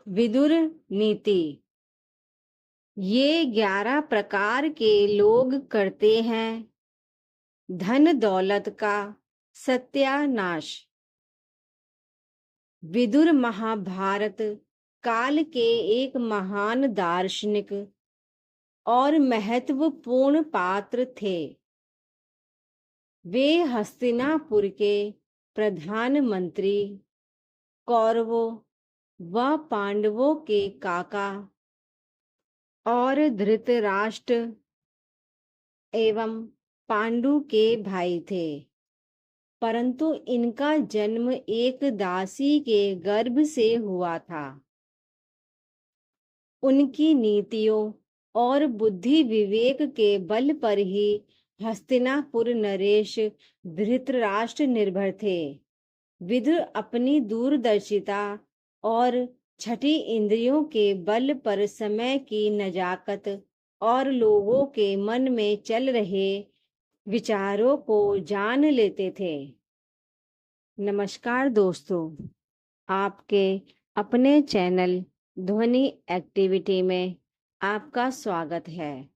विदुर नीति। ये 11 प्रकार के लोग करते हैं धन दौलत का सत्यानाश। विदुर महाभारत काल के एक महान दार्शनिक और महत्वपूर्ण पात्र थे। वे हस्तिनापुर के प्रधानमंत्री, कौरवों व पांडवों के काका और धृतराष्ट्र एवं पांडु के भाई थे, परंतु इनका जन्म एक दासी के गर्भ से हुआ था। उनकी नीतियों और बुद्धि विवेक के बल पर ही हस्तिनापुर नरेश धृतराष्ट्र निर्भर थे। विदुर अपनी दूरदर्शिता और छठी इंद्रियों के बल पर समय की नजाकत और लोगों के मन में चल रहे विचारों को जान लेते थे। नमस्कार दोस्तों, आपके अपने चैनल ध्वनि एक्टिविटी में आपका स्वागत है।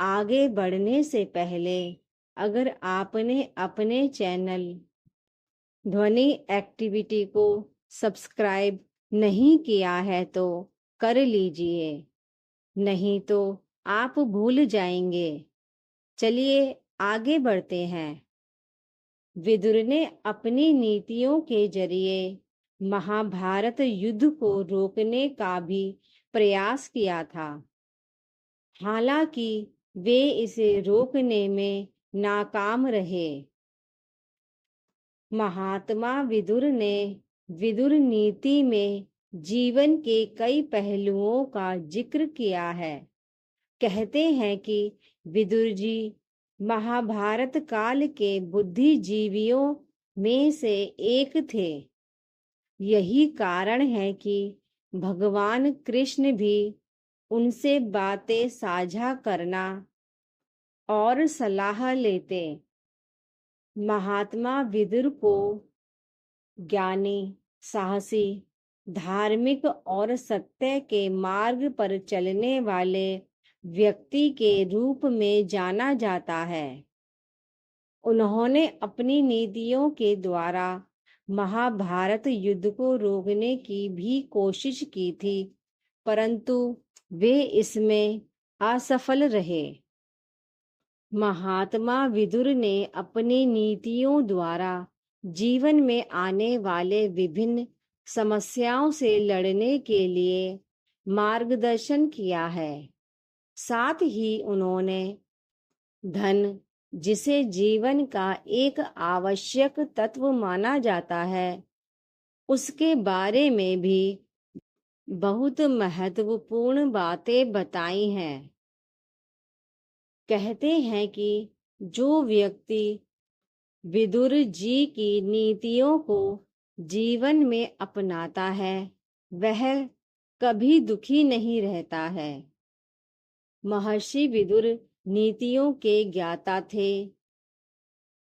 आगे बढ़ने से पहले अगर आपने अपने चैनल ध्वनि एक्टिविटी को सब्सक्राइब नहीं किया है तो कर लीजिए, नहीं तो आप भूल जाएंगे। चलिए आगे बढ़ते हैं। विदुर ने अपनी नीतियों के जरिए महाभारत युद्ध को रोकने का भी प्रयास किया था। हालांकि वे इसे रोकने में नाकाम रहे। महात्मा विदुर ने विदुर नीति में जीवन के कई पहलुओं का जिक्र किया है। कहते हैं कि विदुर जी महाभारत काल के बुद्धिजीवियों में से एक थे। यही कारण है कि भगवान कृष्ण भी उनसे बातें साझा करना और सलाह लेते। महात्मा विदुर को ज्ञानी, साहसी, धार्मिक और सत्य के मार्ग पर चलने वाले व्यक्ति के रूप में जाना जाता है। उन्होंने अपनी नीतियों के द्वारा महाभारत युद्ध को रोकने की भी कोशिश की थी, परंतु वे इसमें असफल रहे। महात्मा विदुर ने अपनी नीतियों द्वारा जीवन में आने वाले विभिन्न समस्याओं से लड़ने के लिए मार्गदर्शन किया है। साथ ही उन्होंने धन, जिसे जीवन का एक आवश्यक तत्व माना जाता है, उसके बारे में भी बहुत महत्वपूर्ण बातें बताई हैं। कहते हैं कि जो व्यक्ति विदुर जी की नीतियों को जीवन में अपनाता है वह कभी दुखी नहीं रहता है। महर्षि विदुर नीतियों के ज्ञाता थे।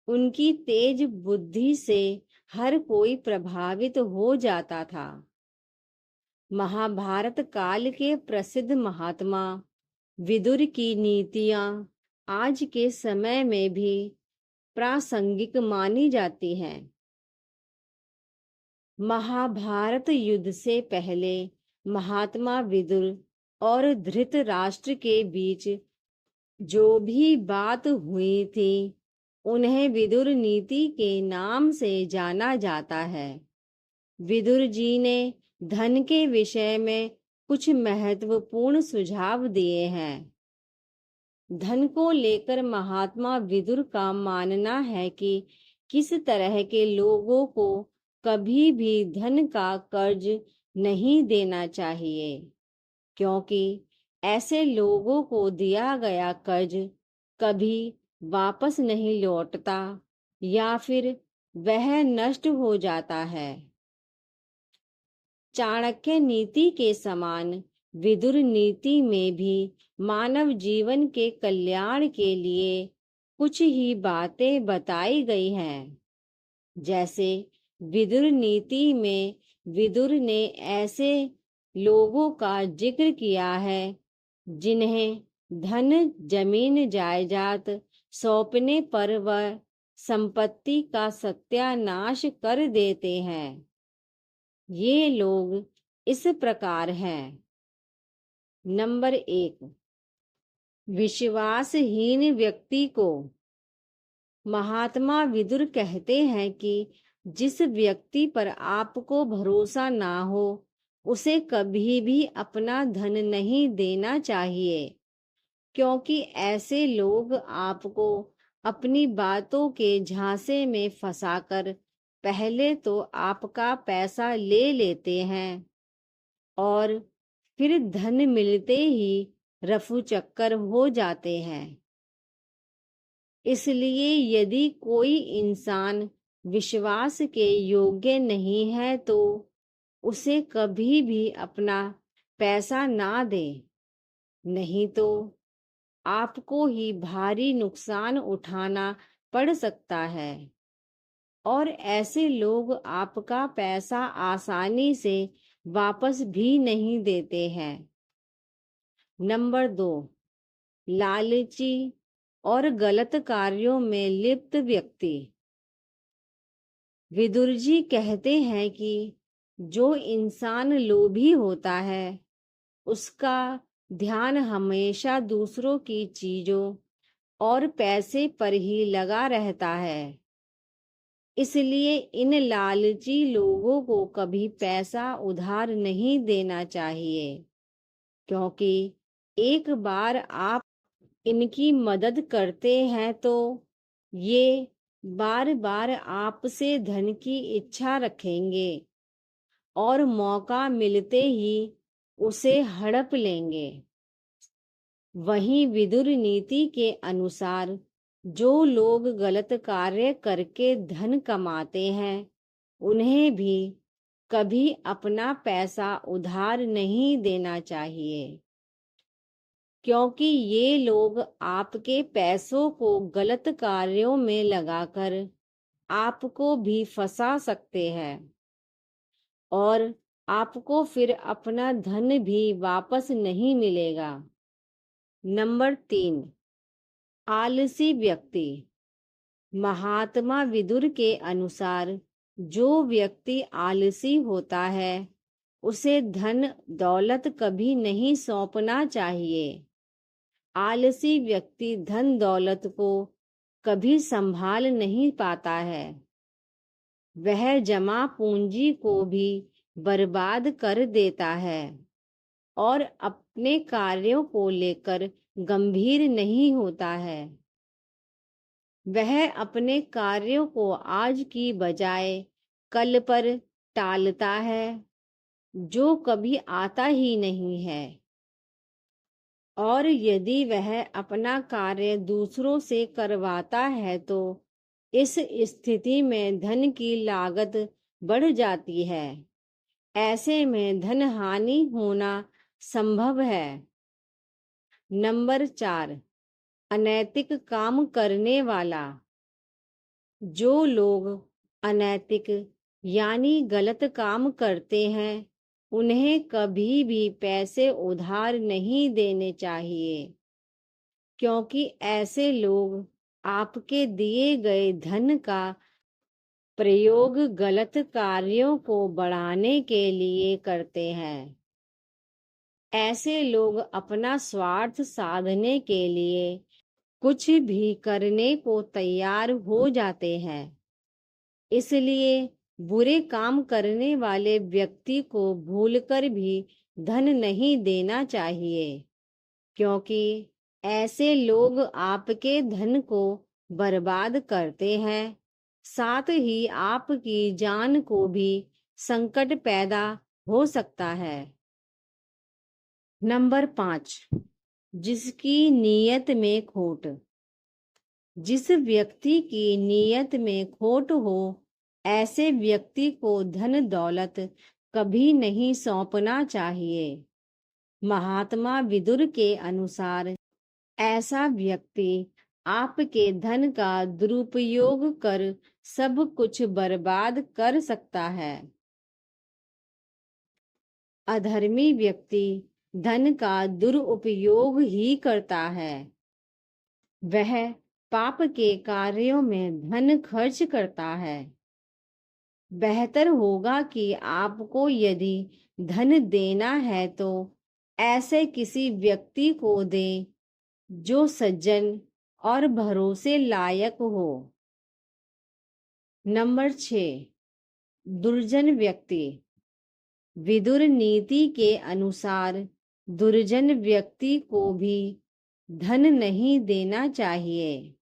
उनकी तेज बुद्धि से हर कोई प्रभावित हो जाता था। महाभारत काल के प्रसिद्ध महात्मा विदुर की नीतियां आज के समय में भी प्रासंगिक मानी जाती हैं। महाभारत युद्ध से पहले महात्मा विदुर और धृतराष्ट्र के बीच जो भी बात हुई थी उन्हें विदुर नीति के नाम से जाना जाता है। विदुर जी ने धन के विषय में कुछ महत्वपूर्ण सुझाव दिए हैं। धन को लेकर महात्मा विदुर का मानना है कि किस तरह के लोगों को कभी भी धन का कर्ज नहीं देना चाहिए, क्योंकि ऐसे लोगों को दिया गया कर्ज कभी वापस नहीं लौटता या फिर वह नष्ट हो जाता है। चाणक्य नीति के समान विदुर नीति में भी मानव जीवन के कल्याण के लिए कुछ ही बातें बताई गई हैं। जैसे विदुर नीति में विदुर ने ऐसे लोगों का जिक्र किया है जिन्हें धन जमीन जायदाद सौंपने पर वह संपत्ति का सत्यानाश कर देते हैं। ये लोग इस प्रकार हैं। नंबर 1, विश्वासहीन व्यक्ति को। महात्मा विदुर कहते हैं कि जिस व्यक्ति पर आपको भरोसा ना हो उसे कभी भी अपना धन नहीं देना चाहिए, क्योंकि ऐसे लोग आपको अपनी बातों के झांसे में फंसाकर पहले तो आपका पैसा ले लेते हैं और फिर धन मिलते ही रफू चक्कर हो जाते हैं। इसलिए यदि कोई इंसान विश्वास के योग्य नहीं है तो उसे कभी भी अपना पैसा ना दे, नहीं तो आपको ही भारी नुकसान उठाना पड़ सकता है और ऐसे लोग आपका पैसा आसानी से वापस भी नहीं देते हैं। नंबर 2, लालची और गलत कार्यों में लिप्त व्यक्ति। विदुर जी कहते हैं कि जो इंसान लोभी होता है उसका ध्यान हमेशा दूसरों की चीजों और पैसे पर ही लगा रहता है। इसलिए इन लालची लोगों को कभी पैसा उधार नहीं देना चाहिए, क्योंकि एक बार आप इनकी मदद करते हैं तो ये बार बार आपसे धन की इच्छा रखेंगे और मौका मिलते ही उसे हड़प लेंगे। वहीं विदुर नीति के अनुसार जो लोग गलत कार्य करके धन कमाते हैं उन्हें भी कभी अपना पैसा उधार नहीं देना चाहिए, क्योंकि ये लोग आपके पैसों को गलत कार्यों में लगाकर आपको भी फंसा सकते हैं और आपको फिर अपना धन भी वापस नहीं मिलेगा। नंबर 3, आलसी व्यक्ति। महात्मा विदुर के अनुसार जो व्यक्ति आलसी होता है उसे धन दौलत कभी नहीं सौंपना चाहिए। आलसी व्यक्ति धन दौलत को कभी संभाल नहीं पाता है। वह जमा पूंजी को भी बर्बाद कर देता है और अपने कार्यों को लेकर गंभीर नहीं होता है। वह अपने कार्यों को आज की बजाय कल पर टालता है, जो कभी आता ही नहीं है। और यदि वह अपना कार्य दूसरों से करवाता है तो इस स्थिति में धन की लागत बढ़ जाती है। ऐसे में धन हानि होना संभव है। नंबर 4, अनैतिक काम करने वाला। जो लोग अनैतिक यानी गलत काम करते हैं उन्हें कभी भी पैसे उधार नहीं देने चाहिए, क्योंकि ऐसे लोग आपके दिए गए धन का प्रयोग गलत कार्यों को बढ़ाने के लिए करते हैं। ऐसे लोग अपना स्वार्थ साधने के लिए कुछ भी करने को तैयार हो जाते हैं। इसलिए बुरे काम करने वाले व्यक्ति को भूलकर भी धन नहीं देना चाहिए, क्योंकि ऐसे लोग आपके धन को बर्बाद करते हैं, साथ ही आपकी जान को भी संकट पैदा हो सकता है। नंबर 5, जिसकी नीयत में खोट। जिस व्यक्ति की नीयत में खोट हो ऐसे व्यक्ति को धन दौलत कभी नहीं सौंपना चाहिए। महात्मा विदुर के अनुसार ऐसा व्यक्ति आपके धन का दुरुपयोग कर सब कुछ बर्बाद कर सकता है। अधर्मी व्यक्ति धन का दुरुपयोग ही करता है। वह पाप के कार्यों में धन खर्च करता है। बेहतर होगा कि आपको यदि धन देना है तो ऐसे किसी व्यक्ति को दें जो सज्जन और भरोसे लायक हो। नंबर 6, दुर्जन व्यक्ति। विदुर नीति के अनुसार दुर्जन व्यक्ति को भी धन नहीं देना चाहिए।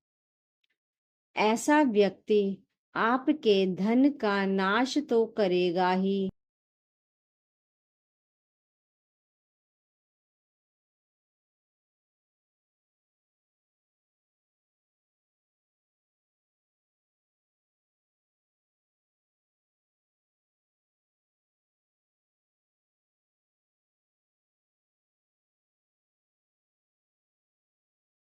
ऐसा व्यक्ति आपके धन का नाश तो करेगा ही,